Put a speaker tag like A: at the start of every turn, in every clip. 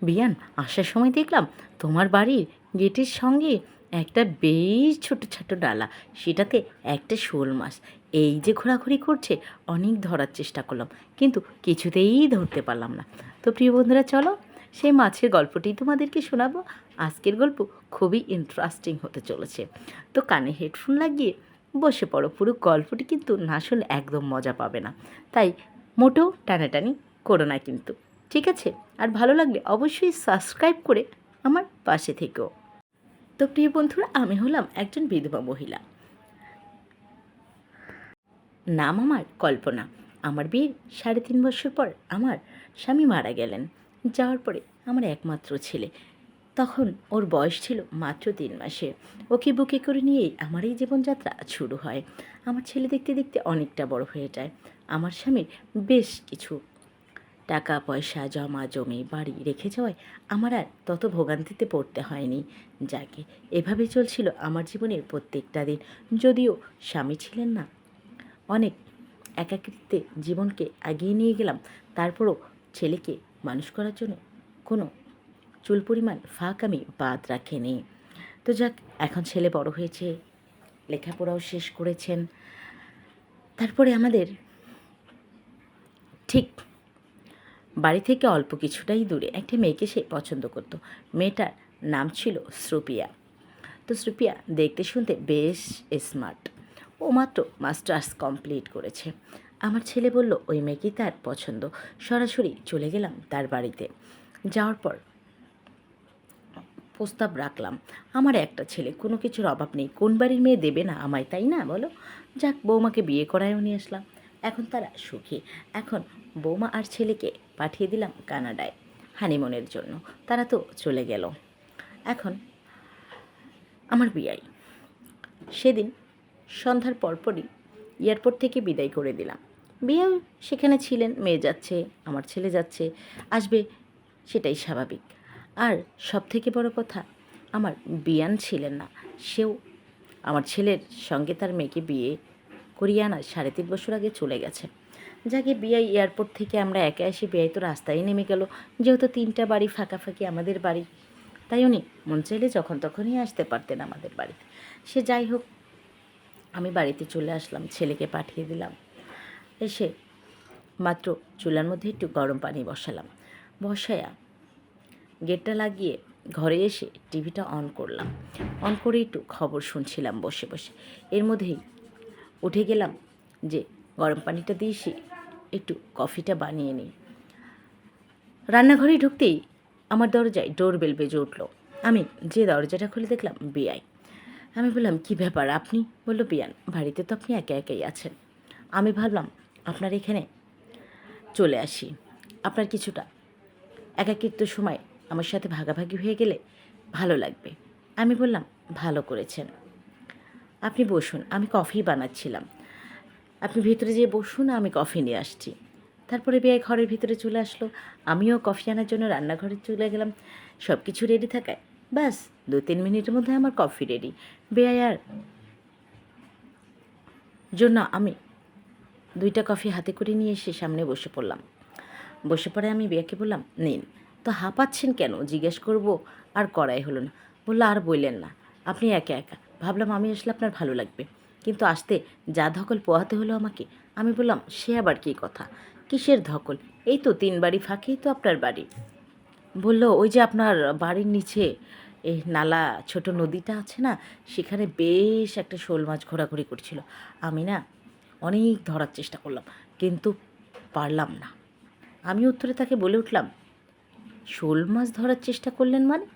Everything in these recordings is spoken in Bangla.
A: বিয়ান, আসার সময় দেখলাম তোমার বাড়ির গেটের সঙ্গে একটা বেশ ছোট ছোট ডালা, সেটাতে একটা শোল মাছ এই যে ঘোরাঘুরি করছে। অনেক ধরার চেষ্টা করলাম, কিন্তু কিছুতেই ধরতে পারলাম না। তো প্রিয় বন্ধুরা, চলো সেই মাছের গল্পটি তোমাদেরকে শোনাবো। আজকের গল্প খুবই ইন্টারেস্টিং হতে চলেছে। তো কানে হেডফোন লাগিয়ে বসে পড়ো, পুরো গল্পটি কিন্তু না শুনলে একদম মজা পাবে না। তাই মোটেও টানাটানি করো না কিন্তু, ঠিক আছে? আর ভালো লাগলে অবশ্যই সাবস্ক্রাইব করে আমার পাশে থেকো। তো প্রিয় বন্ধুরা, আমি হলাম একজন বিধবা মহিলা। নাম আমার কল্পনা। আমার বিয়ের 3.5 বছর পর আমার স্বামী মারা গেলেন। যাওয়ার পরে আমার একমাত্র ছেলে, তখন ওর বয়স ছিল মাত্র 3 মাসের। ওকে বুকে করে নিয়েই আমার এই জীবনযাত্রা শুরু হয়। আমার ছেলে দেখতে দেখতে অনেকটা বড় হয়ে যায়। আমার স্বামীর বেশ কিছু টাকা পয়সা জমা জমি বাড়ি রেখে যাওয়ায় আমার আর তত ভোগান্তিতে পড়তে হয়নি। যাকে এভাবে চলছিল আমার জীবনের প্রত্যেকটা দিন। যদিও স্বামী ছিলেন না, অনেক একাকিত্বে জীবনকে এগিয়ে নিয়ে গেলাম। তারপরও ছেলেকে মানুষ করার জন্য কোনো চুল পরিমাণ ফাঁক আমি বাদ রাখিনি। তো যাক, এখন ছেলে বড় হয়েছে, লেখাপড়াও শেষ করেছেন। তারপরে আমাদের ঠিক বাড়ি থেকে অল্প কিছুটাই দূরে একটা মেয়েকে সে পছন্দ করত। মেয়েটার নাম ছিল শ্রুপিয়া। তো শ্রুপিয়া দেখতে শুনতে বেশ স্মার্ট। ও মাত্র মাস্টার্স কমপ্লিট করেছে। আমার ছেলে বলল ওই মেয়েকেই তার পছন্দ। সরাসরি চলে গেলাম তার বাড়িতে। যাওয়ার পর প্রস্তাব রাখলাম, আমার একটা ছেলে, কোনো কিছুর অভাব নেই, কোন বাড়ির মেয়ে দেবে না আমায়, তাই না বলো? যাক, বৌমাকে বিয়ে করায়ও নিয়ে আসলাম। এখন তারা সুখী। এখন বৌমা আর ছেলেকে পাঠিয়ে দিলাম কানাডায় হানিমুনের জন্য। তারা তো চলে গেল। এখন আমার বিয়াই সেদিন সন্ধ্যার পরপরই এয়ারপোর্ট থেকে বিদায় করে দিলাম। বিয়েও সেখানে ছিলেন, মেয়ে যাচ্ছে, আমার ছেলে যাচ্ছে, আসবে, সেটাই স্বাভাবিক। আর সবথেকে বড় কথা, আমার বিয়ান ছিলেন না। সেও আমার ছেলের সঙ্গে তার মেয়েকে বিয়ে করিয়ে আনার 3.5 বছর আগে চলে গেছে। যাকে বিয়াই এয়ারপোর্ট থেকে আমরা একে এসে বিয়াই তো রাস্তায় নেমে গেল। যেহেতু 3টা বাড়ি ফাঁকাফাঁকি আমাদের বাড়ি, তাই উনি মন চাইলে যখন তখনই আসতে পারতেন আমাদের বাড়িতে। সে যাই হোক, আমি বাড়িতে চলে আসলাম, ছেলেকে পাঠিয়ে দিলাম। এসে মাত্র চুলার মধ্যে একটু গরম পানি বসালাম। বসায়া গেটটা লাগিয়ে ঘরে এসে টিভিটা অন করলাম। অন করে একটু খবর শুনছিলাম বসে বসে। এর মধ্যেই উঠে গেলাম যে গরম পানিটা দিয়েছি, একটু কফিটা বানিয়ে নিই। রান্নাঘরে ঢুকতেই আমার দরজায় ডোরবেল বেজে উঠল। আমি যে দরজাটা খুলে দেখলাম বিয়াই। আমি বললাম, কী ব্যাপার আপনি? বলল, বিয়ান, বাড়িতে তো আপনি একা একাই আছেন, আমি ভাবলাম আপনার এখানে চলে আসি। আপনার কিছুটা একাকিত্ব সময় আমার সাথে ভাগাভাগি হয়ে গেলে ভালো লাগবে। আমি বললাম, ভালো করেছেন, আপনি বসুন, আমি কফি বানাচ্ছিলাম, আপনি ভিতরে যেয়ে বসুন, আমি কফি নিয়ে আসছি। তারপরে বিয়ে ঘরের ভিতরে চলে আসলো। আমিও কফি আনার জন্য রান্নাঘরে চলে গেলাম। সব কিছু রেডি থাকায় ব্যাস 2-3 মিনিটের মধ্যে আমার কফি রেডি। বেয়ার জন্য আমি 2টা কফি হাতে করে নিয়ে এসে সামনে বসে পড়লাম। বসে পড়ে আমি বিয়াকে বললাম, নিন। তো হাঁপাচ্ছেন কেন জিজ্ঞেস করব, আর করাই হলো না। বললো, আর বললেন না, আপনি একা একা, ভাবলাম আমি আসলে আপনার ভালো লাগবে, কিন্তু আসতে যা ধকল পোহাতে হলো আমাকে। আমি বললাম, সে আবার কী কথা, কিসের ধকল? এই তো 3 বাড়ি ফাঁকেই তো আপনার বাড়ি। বলল, ওই যে আপনার বাড়ির নিচে এই নালা ছোট নদীটা আছে না, সেখানে বেশ একটা শোল মাছ ঘোরাঘুরি করছিল। আমি না অনেক ধরার চেষ্টা করলাম, কিন্তু পারলাম না। আমি উত্তরে তাকে বলে উঠলাম, শোল মাছ ধরার চেষ্টা করলেন মানে?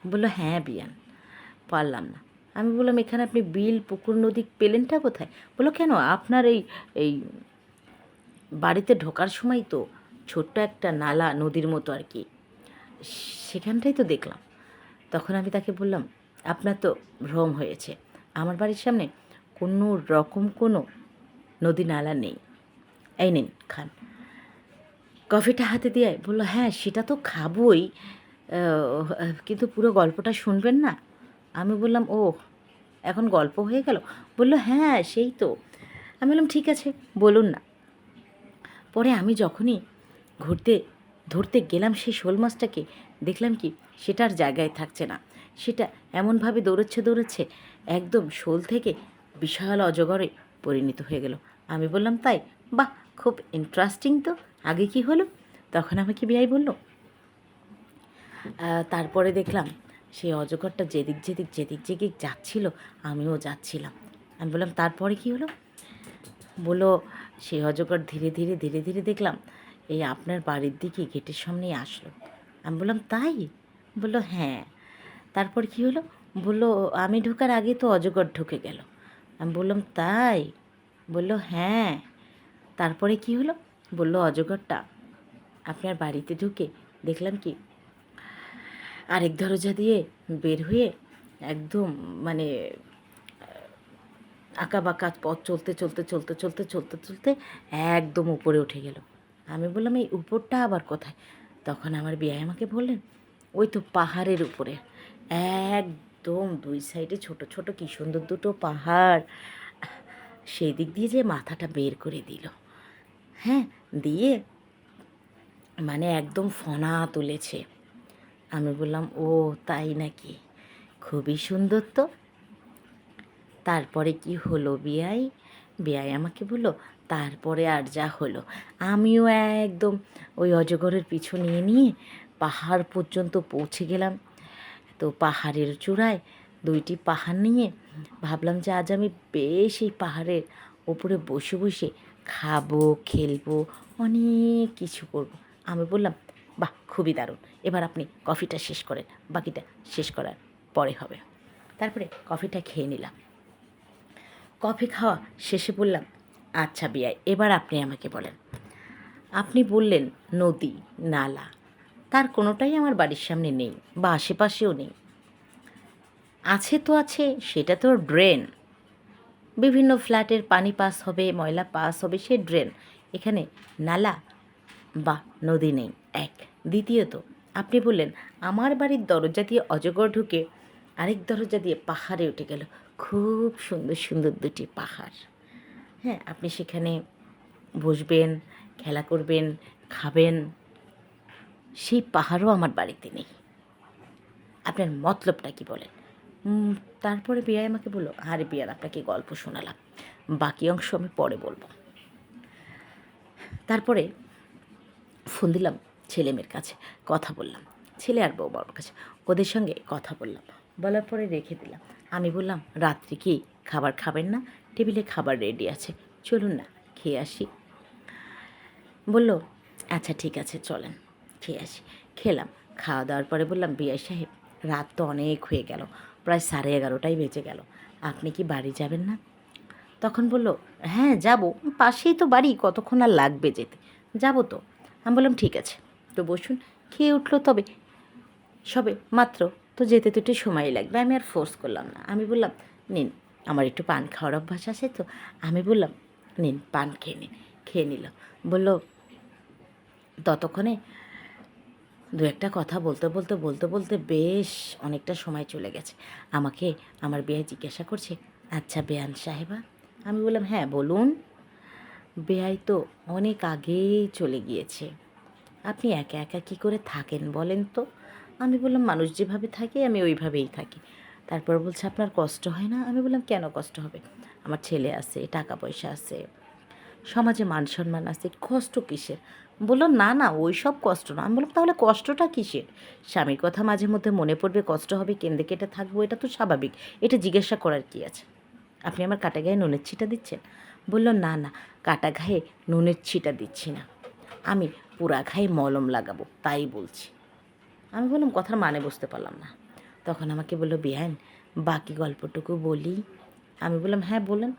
A: বললো, হ্যাঁ বিয়ান, পারলাম না। আমি বললাম, এখানে আপনি বিল পুকুর নদী পেলেনটা কোথায়? বললো, কেন, আপনার এই এই বাড়িতে ঢোকার সময় তো ছোট্ট একটা নালা, নদীর মতো আর কি, সেখানটাই তো দেখলাম। তখন আমি তাকে বললাম, আপনার তো ভ্রম হয়েছে, আমার বাড়ির সামনে কোনো রকম কোনো নদী নালা নেই। এই নিন, খান। কফিটা হাতে দিয়ে বললো, হ্যাঁ সেটা তো খাবই, কিন্তু পুরো গল্পটা শুনবেন না? আমি বললাম, ও এখন গল্প হয়ে গেল? বললো, হ্যাঁ সেই তো। আমি বললাম, ঠিক আছে, বলুন না। পরে আমি যখনই ঘুরতে ধরতে গেলাম সেই শোল মাছটাকে, দেখলাম কি সেটার জায়গায় থাকছে না। সেটা এমনভাবে দৌড়চ্ছে একদম শোল থেকে বিশাল অজগরে পরিণত হয়ে গেল। আমি বললাম, তাই? বাহ, খুব ইন্টারেস্টিং তো, আগে কি হলো? তখন আমাকে বিয়াই বলল, তারপরে দেখলাম সেই অজগরটা যেদিক যেদিক যাচ্ছিল আমিও যাচ্ছিলাম। আমি বললাম, তারপরে কি হলো? বললো, সেই অজগর ধীরে ধীরে দেখলাম এই আপনার বাড়ির দিকে গেটের সামনেই আসলো। আমি বললাম, তাই? বললো, হ্যাঁ। তারপর কি হলো? বললো, আমি ঢোকার আগে তো অজগর ঢুকে গেল। আমি বললাম, তাই? বললো, হ্যাঁ। তারপরে কি হলো? বললো, অজগরটা আপনার বাড়িতে ঢুকে দেখলাম কি আরেক দরজা দিয়ে বের হয়ে একদম মানে আঁকা বাঁকা পথ চলতে একদম উপরে উঠে গেল। আমি বললাম, এই উপরটা আবার কোথায়? তখন আমার বিয়াই আমাকে বললেন, ওই তো পাহাড়ের উপরে, একদম দুই সাইডে ছোট ছোট কী সুন্দর দুটো পাহাড়, সেই দিক দিয়ে যে মাথাটা বের করে দিল। হ্যাঁ, দিয়ে মানে একদম ফনা তুলেছে। আমি বললাম, ও তাই নাকি, খুবই সুন্দর তো। তারপরে কি হলো বিয়াই? বিয়াই আমাকে বললো, তারপরে আর যা হলো, আমিও একদম ওই অজগরের পিছু নিয়ে পাহাড় পর্যন্ত পৌঁছে গেলাম। তো পাহাড়ের চূড়ায় দুইটি পাহাড় নিয়ে ভাবলাম যে আজ আমি বেশ এই পাহাড়ের ওপরে বসে বসে খাবো, খেলবো, অনেক কিছু করব। আমি বললাম, বাহ, খুবই দারুণ, এবার আপনি কফিটা শেষ করেন, বাকিটা শেষ করার পরে হবে। তারপরে কফিটা খেয়ে নিলাম। কফি খাওয়া শেষে বললাম, আচ্ছা বিয়াই, এবার আপনি আমাকে বলেন, আপনি বললেন নদী, নালা, তার কোনোটাই আমার বাড়ির সামনে নেই বা আশেপাশেও নেই। আছে তো আছে, সেটা তো ড্রেন, বিভিন্ন ফ্ল্যাটের পানি পাস হবে, ময়লা পাস হবে, সে ড্রেন। এখানে নালা বা নদী নেই, এক। দ্বিতীয়ত, আপনি বললেন আমার বাড়ির দরজা দিয়ে অজগর ঢুকে আরেক দরজা দিয়ে পাহাড়ে উঠে গেল, খুব সুন্দর সুন্দর দুটি পাহাড়। হ্যাঁ, আপনি সেখানে বসবেন, খেলা করবেন, খাবেন, সেই পাহাড়ও আমার বাড়িতে নেই। আপনার মতলবটা কি বলেন? তারপরে বিয়াই আমাকে বললো, আরে বিয়ার, আপনাকে গল্প শোনালাম, বাকি অংশ আমি পরে বলবো। তারপরে ফোন দিলাম ছেলে মেয়ের কাছে, কথা বললাম, ছেলে আর বউমার কাছে, ওদের সঙ্গে কথা বললাম, বলার পরে রেখে দিলাম। আমি বললাম, রাত্রি কি খাবার খাবেন না? টেবিলে খাবার রেডি আছে, চলুন না খেয়ে আসি। বলল, আচ্ছা ঠিক আছে, চলেন খেয়ে আসি। খেলাম। খাওয়া দাওয়ার পরে বললাম, বিআই সাহেব, রাত তো অনেক হয়ে গেল, প্রায় 11:30টাই বেজে গেল, আপনি কি বাড়ি যাবেন না? তখন বলল, হ্যাঁ যাব, পাশেই তো বাড়ি, কতক্ষণ আর লাগবে যেতে, যাব তো। আমি বললাম, ঠিক আছে, তো বসুন। খেয়ে উঠলো তবে সবে মাত্র, তো যেতে তো একটু সময় লাগবে, আমি আর ফোর্স করলাম না। আমি বললাম, নিন, আমার একটু পান খাওয়ার অভ্যাস আছে তো। আমি বললাম, নিন পান খেয়ে নিন। খেয়ে নিল। বলল, ততক্ষণে দু একটা কথা বলতে বেশ অনেকটা সময় চলে গেছে। আমাকে আমার বেয়াই জিজ্ঞাসা করছে, আচ্ছা বেয়ান সাহেবা? আমি বললাম, হ্যাঁ বলুন। বেয়াই তো অনেক আগেই চলে গিয়েছে, আপনি একা একা কী করে থাকেন বলেন তো? আমি বললাম, মানুষ যেভাবে থাকে আমি ওইভাবেই থাকি। তারপর বলছে, আপনার কষ্ট হয় না? আমি বললাম, কেন কষ্ট হবে, আমার ছেলে আছে, টাকা পয়সা আছে, সমাজে মান সম্মান আছে, কষ্ট কিসের? বললো, না না, ওই সব কষ্ট না। আমি বললাম, তাহলে কষ্টটা কিসের? স্বামীর কথা মাঝে মধ্যে মনে পড়বে, কষ্ট হবে, কেঁদে কেটে থাকবো, এটা তো স্বাভাবিক, এটা জিজ্ঞাসা করার কি আছে? আপনি আমার কাটা গায়ে নুনের ছিটা দিচ্ছেন? বললো, না না, কাটা গায়ে নুনের ছিটা দিচ্ছি না, আমি পোড়া গায়ে মলম লাগাবো তাই বলছি। আমি বললাম, কথার মানে বুঝতে পারলাম না। তখন আমাকে বললো, বেআইন, বাকি গল্পটুকু বলি? আমি বললাম, হ্যাঁ বলেন।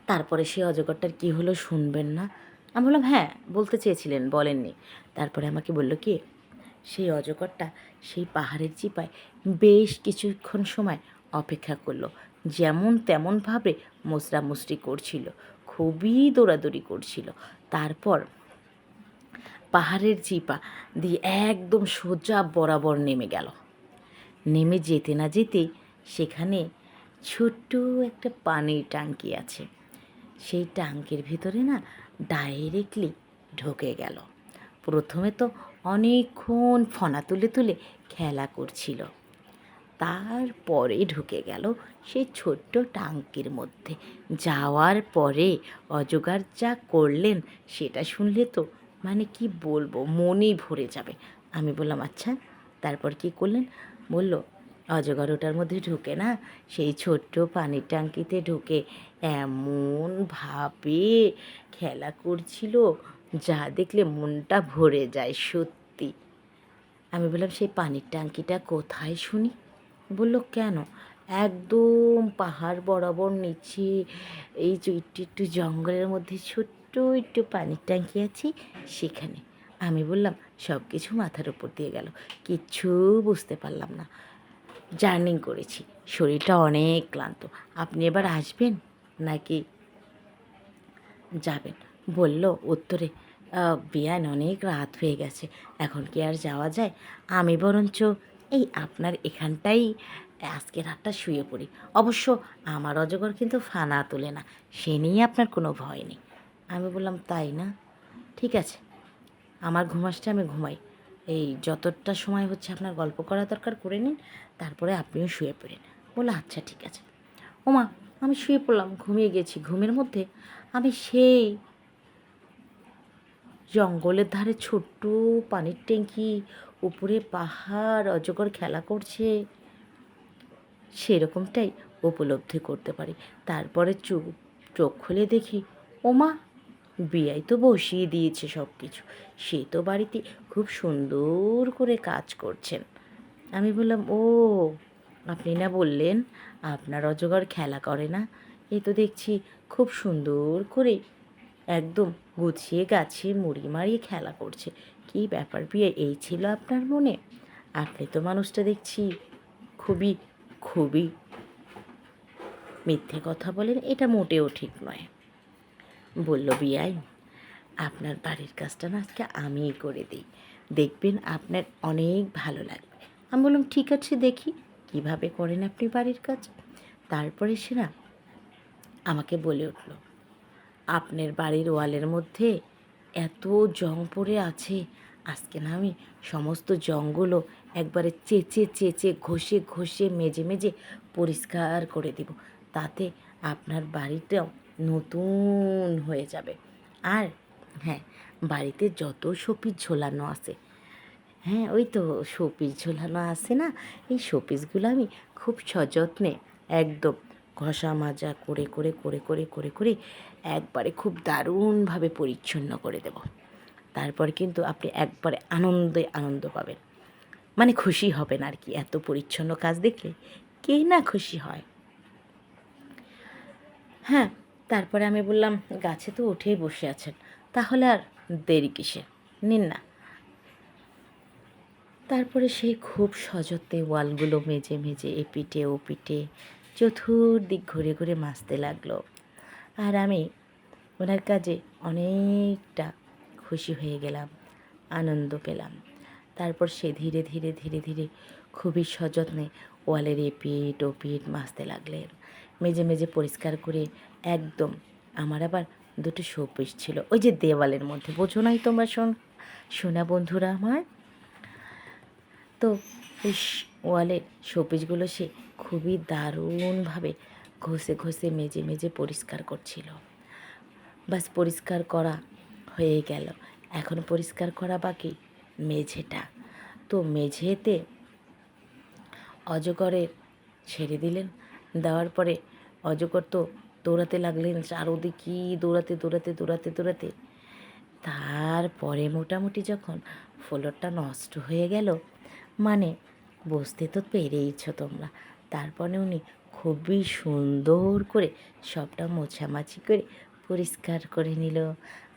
A: তারপরে সে অজগরটার কী হলো শুনবেন না? আমি বললাম, হ্যাঁ বলতে চেয়েছিলেন, বলেননি। তারপরে আমাকে বলল কি, সেই অজগরটা সেই পাহাড়ের চিপায় বেশ কিছুক্ষণ সময় অপেক্ষা করলো, যেমন তেমনভাবে মুচড়ামুচড়ি করছিল, খুবই দৌড়াদৌড়ি করছিল। তারপর পাহাড়ের চিপা দিয়ে একদম সোজা বরাবর নেমে গেল। নেমে যেতে না যেতেই সেখানে ছোট্ট একটা পানির ট্যাঙ্কি আছে, সেই ট্যাঙ্কির ভিতরে না ডাইরেক্টলি ঢুকে গেল। প্রথমে তো অনেকক্ষণ ফনা তুলে তুলে খেলা করছিল, তারপরে ঢুকে গেল সেই ছোট্ট টাঙ্কির মধ্যে। যাওয়ার পরে অজগর যা করলেন সেটা শুনলে তো মানে কি বলবো, মনই ভরে যাবে। আমি বললাম আচ্ছা তারপর কি করলেন? বলল অজগর ওটার মধ্যে ঢুকে না সেই ছোট্ট পানির ট্যাঙ্কিতে ঢুকে এমনভাবে খেলা করছিল যা দেখলে মনটা ভরে যায় সত্যি। আমি বললাম সেই পানির ট্যাঙ্কিটা কোথায় শুনি? বলল কেন? একদম পাহাড় বরাবর নিচে এই যে একটু একটু জঙ্গলের মধ্যে ছোট্ট একটু পানির ট্যাঙ্কি আছে সেখানে। আমি বললাম সব কিছু মাথার উপর দিয়ে গেল, কিচ্ছু বুঝতে পারলাম না। জার্নি করেছি, শরীরটা অনেক ক্লান্ত, আপনি এবার আসবেন নাকি যাবেন? বলল উত্তরে, বেয়ান অনেক রাত হয়ে গেছে, এখন কি আর যাওয়া যায়? আমি বরঞ্চ এই আপনার এখানটাই আজকে রাতটা শুয়ে পড়ি। অবশ্য আমার অজগর কিন্তু ফানা তোলে না, সে নিয়ে আপনার কোনো ভয় নেই। আমি বললাম তাই না, ঠিক আছে, আমার ঘুম আসছে, আমি ঘুমাই। এই যতটা সময় হচ্ছে আপনার গল্প করা দরকার করে নিন, তারপরে আপনিও শুয়ে পড়েন। বললো আচ্ছা ঠিক আছে। ওমা, আমি শুয়ে পড়লাম, ঘুমিয়ে গেছি। ঘুমের মধ্যে আমি সেই জঙ্গলের ধারে ছোট্ট পানির ট্যাঙ্কি, উপরে পাহাড়, অজগর খেলা করছে, সেরকমটাই উপলব্ধি করতে পারি। তারপরে চোখ খুলে দেখি ওমা, বিয়াই তো বসিয়ে দিয়েছে সব কিছু, সে তো বাড়িতে খুব সুন্দর করে কাজ করছেন। আমি বললাম ও, আপনি না বললেন আপনার অজগর খেলা করে না? এই তো দেখছি খুব সুন্দর করে একদম গুছিয়ে গাছিয়ে মুড়ি মারিয়ে খেলা করছে। কী ব্যাপার বিয়ে, এই ছিল আপনার মনে? আপনি তো মানুষটা দেখছি খুবই খুবই মিথ্যে কথা বলেন, এটা মোটেও ঠিক নয়। বলল বিয়াই, আপনার বাড়ির কাজটা না আজকে আমিই করে দিই, দেখবেন আপনার অনেক ভালো লাগবে। আমি বললাম ঠিক আছে দেখি কিভাবে করেন আপনি বাড়ির কাজ। তারপরে সে না আমাকে বলে উঠল, আপনার বাড়ির ওয়ালের মধ্যে এত জং পড়ে আছে, আজকে না আমি সমস্ত জংগুলো একবারে চেঁচে চেঁচে ঘষে ঘষে মেজে মেজে পরিষ্কার করে দিব, তাতে আপনার বাড়িটাও নতুন হয়ে যাবে। আর হ্যাঁ, বাড়িতে যত শোপিস ঝোলানো আছে, হ্যাঁ ওই তো শোপিস ঝোলানো আছে না, এই শোপিসগুলো আমি খুব সযত্নে একদম ঘষা মাজা করে করে করে করে করে করে একবারে খুব দারুণভাবে পরিচ্ছন্ন করে দেব। তারপর কিন্তু আপনি একবারে আনন্দে আনন্দ পাবেন, মানে খুশি হবেন আর কি। এত পরিচ্ছন্ন কাজ দেখলে কে না খুশি হয়। হ্যাঁ, তারপরে আমি বললাম গাছে তো উঠেই বসে আছেন, তাহলে আর দেরি কিসের, নিন না। তারপরে সে খুব সযত্নে ওয়ালগুলো মেজে মেজে এপিঠে ওপিঠে চতুর্দিক ঘুরে ঘুরে মাজতে লাগলো। আর আমি ওনার কাজে অনেকটা খুশি হয়ে গেলাম, আনন্দ পেলাম। তারপর সে ধীরে ধীরে ধীরে ধীরে খুবই সযত্নে ওয়ালের এপিঠ ওপিঠ মাজতে লাগলেন, মেজে মেজে পরিষ্কার করে একদম। আমার আবার দুটো শোপিস ছিল ওই যে দেওয়ালের মধ্যে, বোঝো নাই তোমরা শোনা বন্ধুরা আমার। তো ওই ওয়ালের শোপিসগুলো সে খুবই দারুণভাবে ঘষে ঘষে মেজে মেজে পরিষ্কার করছিল। বাস পরিষ্কার করা হয়ে গেল, এখন পরিষ্কার করা বাকি মেঝেটা। তো মেঝেতে অজগরের ছেড়ে দিলেন, দেওয়ার পরে অজগর তো দৌড়াতে লাগলেন চারোদিকে, দৌড়াতে দৌড়াতে দৌড়াতে দৌড়াতে। তারপরে মোটামুটি যখন ফ্লোরটা নষ্ট হয়ে গেল, মানে বুঝতে তো পেরেইছ তোমরা, তারপরে উনি খুবই সুন্দর করে সবটা মোছামাছি করে পরিষ্কার করে নিল।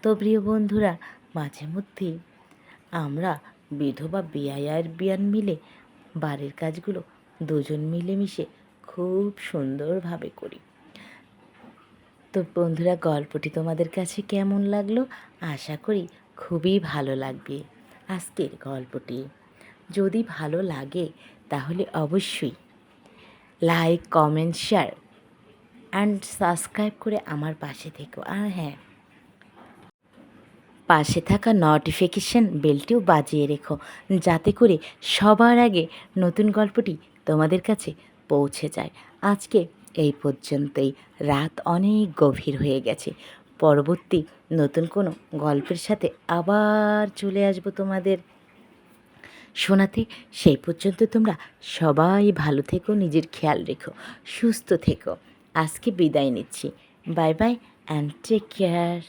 A: তো প্রিয় বন্ধুরা, মাঝে মধ্যেই আমরা বিধবা বেয়াই আর বিয়ান মিলে বাড়ির কাজগুলো দুজন মিলেমিশে খুব সুন্দরভাবে করি। তো বন্ধুরা, গল্পটি তোমাদের কাছে কেমন লাগলো? আশা করি খুবই ভালো লাগবে আজকের গল্পটি। যদি ভালো লাগে তাহলে অবশ্যই like comment share and subscribe করে আমার পাশে থেকো। আর হ্যাঁ, পাশে থাকা নোটিফিকেশন বেলটিও বাজিয়ে রেখো, যাতে করে সবার আগে নতুন গল্পটি তোমাদের কাছে পৌঁছে যায়। আজকে এই পর্যন্তই। রাত অনেক গভীর হয়ে গেছে। পরবর্তী নতুন কোনো গল্পের সাথে আবার চলে আসবো তোমাদের শোনাতে। সেই পর্যন্ত তোমরা সবাই ভালো থেকো, নিজের খেয়াল রেখো, সুস্থ থেকো। আজকে বিদায় নিচ্ছি। Bye bye and take care.